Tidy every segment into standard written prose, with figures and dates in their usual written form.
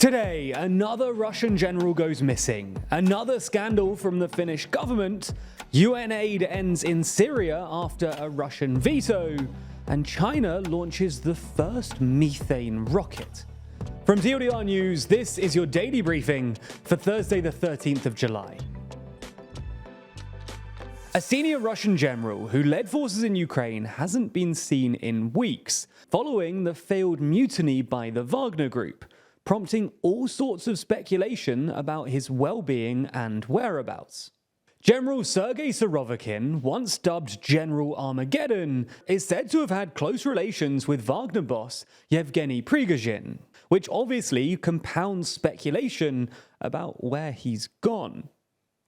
Today, another Russian general goes missing, another scandal from the Finnish government, UN aid ends in Syria after a Russian veto, and China launches the first methane rocket. From TLDR News, this is your daily briefing for Thursday the 13th of July. A senior Russian general who led forces in Ukraine hasn't been seen in weeks, following the failed mutiny by the Wagner Group, prompting all sorts of speculation about his well-being and whereabouts. General Sergei Surovikin, once dubbed General Armageddon, is said to have had close relations with Wagner boss Yevgeny Prigozhin, which obviously compounds speculation about where he's gone.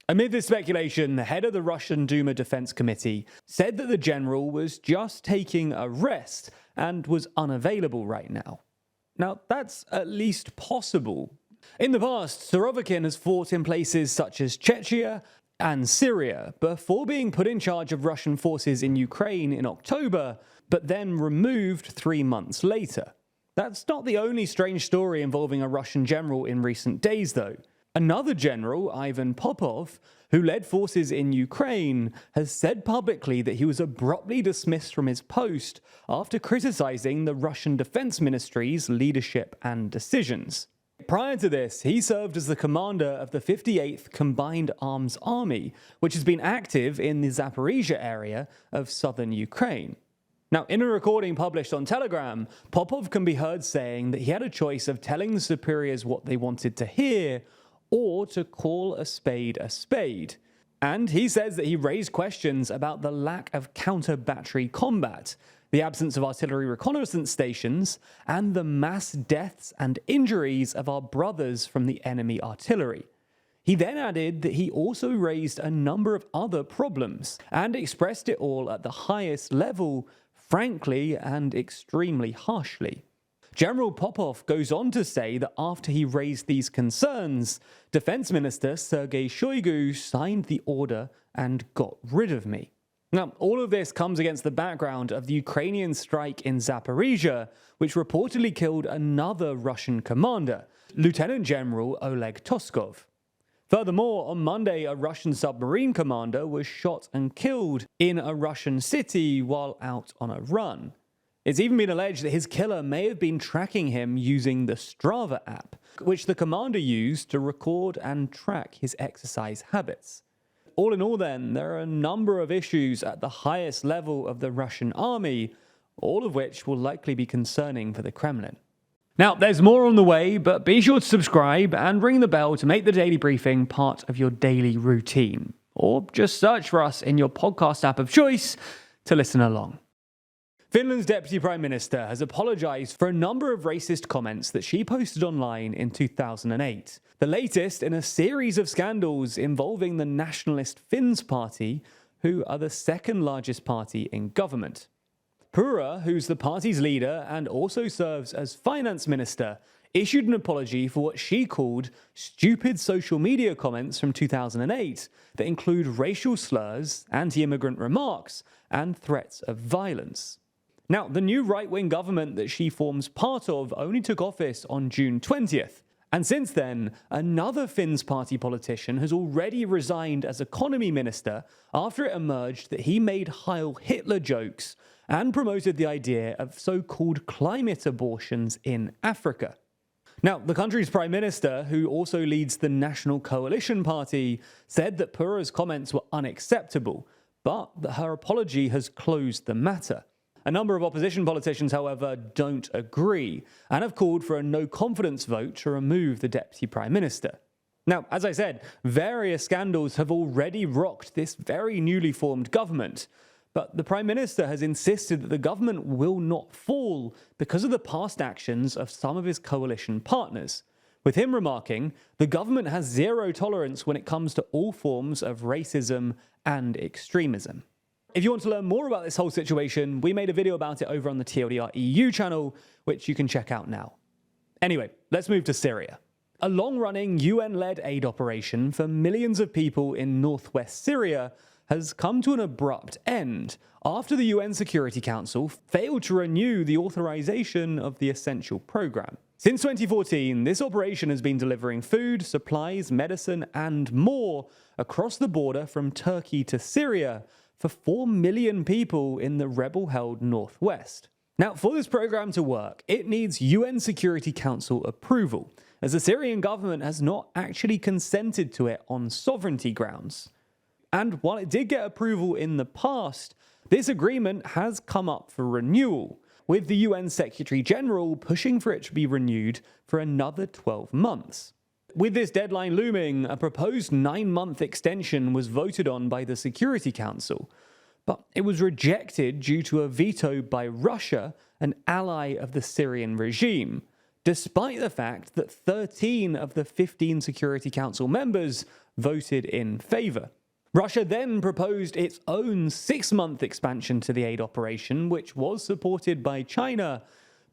Amid this speculation, the head of the Russian Duma Defense Committee said that the general was just taking a rest and was unavailable right now. Now, that's at least possible. In the past, Surovikin has fought in places such as Chechnya and Syria before being put in charge of Russian forces in Ukraine in October, but then removed 3 months later. That's not the only strange story involving a Russian general in recent days, though. Another general, Ivan Popov, who led forces in Ukraine, has said publicly that he was abruptly dismissed from his post after criticizing the Russian Defense Ministry's leadership and decisions. Prior to this, he served as the commander of the 58th Combined Arms Army, which has been active in the Zaporizhia area of southern Ukraine. Now, in a recording published on Telegram, Popov can be heard saying that he had a choice of telling the superiors what they wanted to hear or to call a spade a spade. And he says that he raised questions about the lack of counter-battery combat, the absence of artillery reconnaissance stations, and the mass deaths and injuries of our brothers from the enemy artillery. He then added that he also raised a number of other problems and expressed it all at the highest level, frankly and extremely harshly. General Popov goes on to say that after he raised these concerns, Defense Minister Sergei Shoigu signed the order and got rid of me. Now, all of this comes against the background of the Ukrainian strike in Zaporizhia, which reportedly killed another Russian commander, Lieutenant General Oleg Toskov. Furthermore, on Monday, a Russian submarine commander was shot and killed in a Russian city while out on a run. It's even been alleged that his killer may have been tracking him using the Strava app, which the commander used to record and track his exercise habits. All in all then, there are a number of issues at the highest level of the Russian army, all of which will likely be concerning for the Kremlin. Now, there's more on the way, but be sure to subscribe and ring the bell to make the daily briefing part of your daily routine. Or just search for us in your podcast app of choice to listen along. Finland's Deputy Prime Minister has apologised for a number of racist comments that she posted online in 2008, the latest in a series of scandals involving the nationalist Finns Party, who are the second largest party in government. Purra, who's the party's leader and also serves as finance minister, issued an apology for what she called stupid social media comments from 2008 that include racial slurs, anti-immigrant remarks, and threats of violence. Now, the new right-wing government that she forms part of only took office on June 20th, and since then, another Finns Party politician has already resigned as economy minister after it emerged that he made Heil Hitler jokes and promoted the idea of so-called climate abortions in Africa. Now, the country's prime minister, who also leads the National Coalition Party, said that Purra's comments were unacceptable, but that her apology has closed the matter. A number of opposition politicians, however, don't agree and have called for a no-confidence vote to remove the Deputy Prime Minister. Now, as I said, various scandals have already rocked this very newly formed government, but the Prime Minister has insisted that the government will not fall because of the past actions of some of his coalition partners, with him remarking, "The government has zero tolerance when it comes to all forms of racism and extremism." If you want to learn more about this whole situation, we made a video about it over on the TLDR EU channel, which you can check out now. Anyway, let's move to Syria. A long-running UN-led aid operation for millions of people in northwest Syria has come to an abrupt end after the UN Security Council failed to renew the authorization of the essential program. Since 2014, this operation has been delivering food, supplies, medicine, and more across the border from Turkey to Syria for 4 million people in the rebel-held northwest. Now, for this program to work, it needs UN Security Council approval, as the Syrian government has not actually consented to it on sovereignty grounds. And while it did get approval in the past, this agreement has come up for renewal, with the UN Secretary General pushing for it to be renewed for another 12 months. With this deadline looming, a proposed 9-month extension was voted on by the Security Council, but it was rejected due to a veto by Russia, an ally of the Syrian regime, despite the fact that 13 of the 15 Security Council members voted in favor. Russia then proposed its own 6-month expansion to the aid operation, which was supported by China,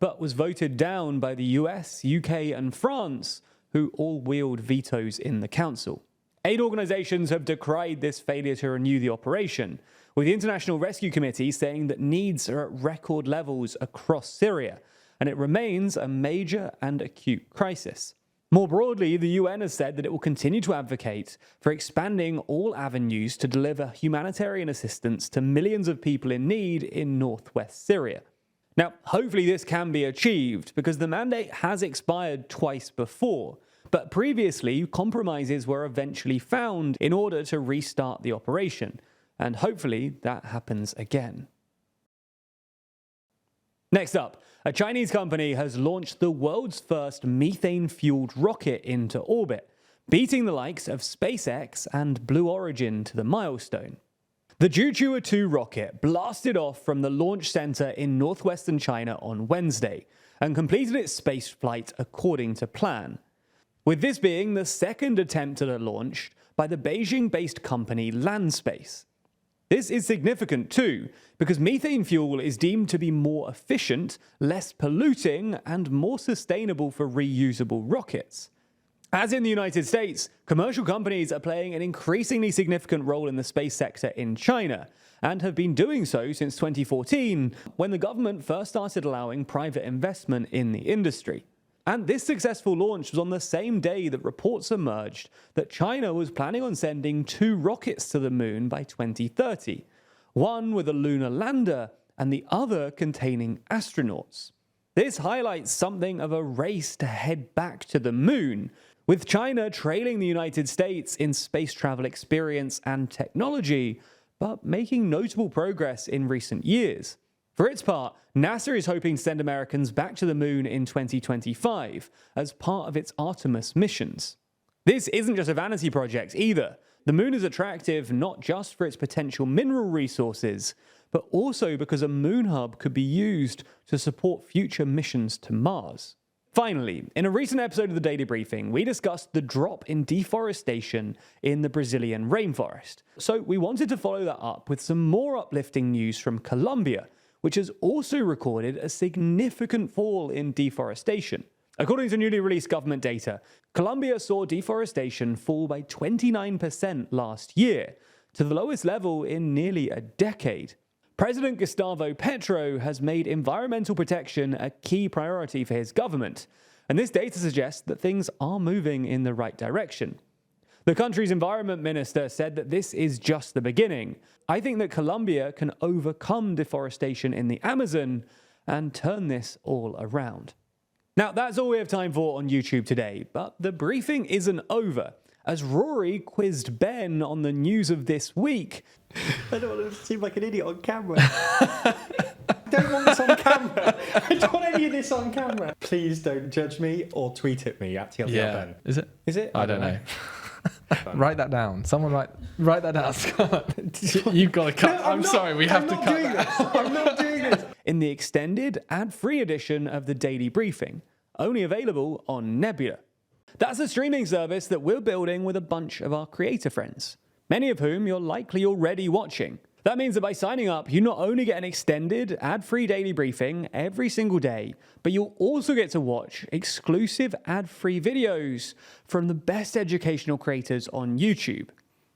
but was voted down by the US, UK, and France, who all wield vetoes in the council. Aid organizations have decried this failure to renew the operation, with the International Rescue Committee saying that needs are at record levels across Syria, and it remains a major and acute crisis. More broadly, the UN has said that it will continue to advocate for expanding all avenues to deliver humanitarian assistance to millions of people in need in northwest Syria. Now, hopefully this can be achieved, because the mandate has expired twice before, but previously compromises were eventually found in order to restart the operation, and hopefully that happens again. Next up, a Chinese company has launched the world's first methane-fueled rocket into orbit, beating the likes of SpaceX and Blue Origin to the milestone. The Zhuqiu-2 rocket blasted off from the launch center in northwestern China on Wednesday and completed its spaceflight according to plan, with this being the second attempt at a launch by the Beijing-based company Landspace. This is significant too, because methane fuel is deemed to be more efficient, less polluting, and more sustainable for reusable rockets. As in the United States, commercial companies are playing an increasingly significant role in the space sector in China, and have been doing so since 2014, when the government first started allowing private investment in the industry. And this successful launch was on the same day that reports emerged that China was planning on sending 2 rockets to the moon by 2030, one with a lunar lander and the other containing astronauts. This highlights something of a race to head back to the moon, with China trailing the United States in space travel experience and technology, but making notable progress in recent years. For its part, NASA is hoping to send Americans back to the moon in 2025 as part of its Artemis missions. This isn't just a vanity project either. The moon is attractive not just for its potential mineral resources, but also because a moon hub could be used to support future missions to Mars. Finally, in a recent episode of the Daily Briefing, we discussed the drop in deforestation in the Brazilian rainforest. So we wanted to follow that up with some more uplifting news from Colombia, which has also recorded a significant fall in deforestation. According to newly released government data, Colombia saw deforestation fall by 29% last year, to the lowest level in nearly a decade. President Gustavo Petro has made environmental protection a key priority for his government, and this data suggests that things are moving in the right direction. The country's environment minister said that this is just the beginning. I think that Colombia can overcome deforestation in the Amazon and turn this all around. Now, that's all we have time for on YouTube today, but the briefing isn't over, as Rory quizzed Ben on the news of this week. I don't want to seem like an idiot on camera. I don't want this on camera. I don't want any of this on camera. Please don't judge me or tweet at me at TLDR Ben. Is it? Is it? I don't know. Write that down. Someone write that down, Scott. You've got to cut. No, I'm sorry, we have to cut that. I'm not doing this. In the extended, ad-free edition of the Daily Briefing, only available on Nebula. That's a streaming service that we're building with a bunch of our creator friends, many of whom you're likely already watching. That means that by signing up, you not only get an extended, ad-free daily briefing every single day, but you'll also get to watch exclusive ad-free videos from the best educational creators on YouTube.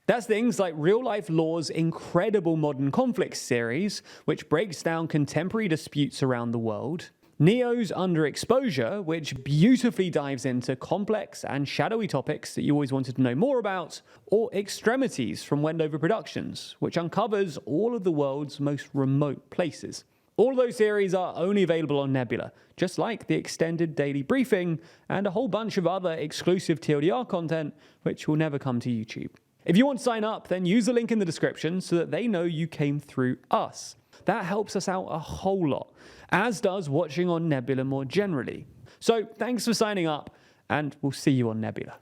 That's things like Real Life Law's incredible Modern Conflicts series, which breaks down contemporary disputes around the world, Neo's Underexposure, which beautifully dives into complex and shadowy topics that you always wanted to know more about, or Extremities from Wendover Productions, which uncovers all of the world's most remote places. All of those series are only available on Nebula, just like the extended daily briefing and a whole bunch of other exclusive TLDR content, which will never come to YouTube. If you want to sign up, then use the link in the description so that they know you came through us. That helps us out a whole lot, as does watching on Nebula more generally. So thanks for signing up, and we'll see you on Nebula.